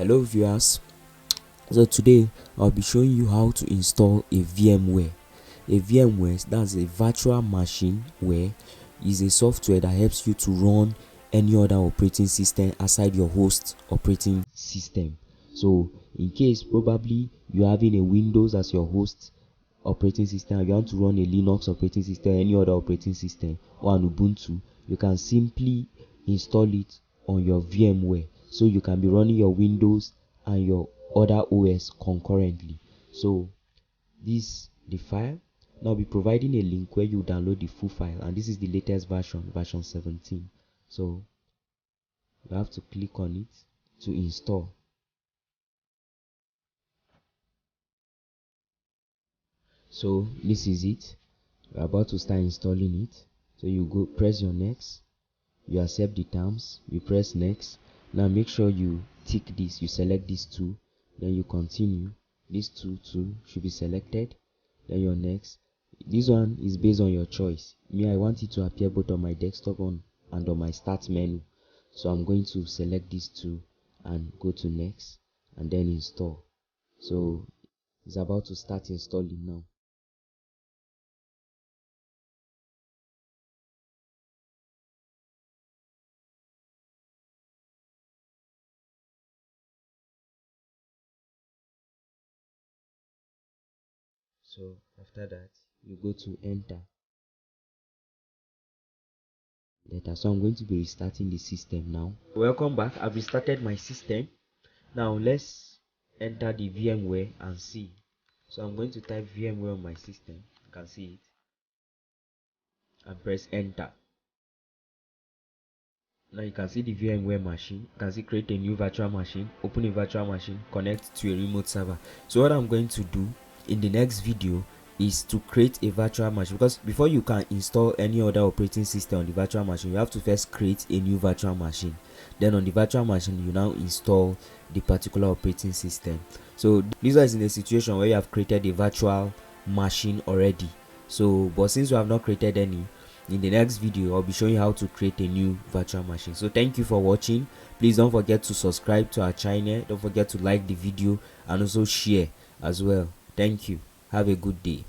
Hello viewers, so today I'll be showing you how to install a VMware. A VMware, that's a virtual machine where is a software that helps you to run any other operating system aside your host operating system. So in case probably you're having a Windows as your host operating system and you want to run a Linux operating system, any other operating system, or an Ubuntu, you can simply install it on your VMware, so you can be running your Windows and your other OS concurrently. So this the file. Now I'll be providing a link where you download the full file, and this is the latest version 17. So you have to click on it to install. So this is it. We're about to start installing it. So you go press your next, you accept the terms, you press next. Now make sure you tick this, you select these two, then you continue. These two should be selected, then your next. This one is based on your choice. Me, I want it to appear both on my desktop and on my start menu, so I'm going to select these two and go to next and then install. So it's about to start installing now. So after that, you go to enter data. So I'm going to be restarting the system now. Welcome back. I've restarted my system. Now let's enter the VMware and see. So I'm going to type VMware on my system. You can see it and press enter. Now you can see the VMware machine. You can see create a new virtual machine, open a virtual machine, connect to a remote server. So what I'm going to do in the next video is to create a virtual machine, because before you can install any other operating system on the virtual machine, you have to first create a new virtual machine. Then on the virtual machine, you now install the particular operating system. So this is in a situation where you have created a virtual machine already. So but since you have not created any, in the next video I'll be showing you how to create a new virtual machine. So thank you for watching. Please don't forget to subscribe to our channel, don't forget to like the video and also share as well. Thank you. Have a good day.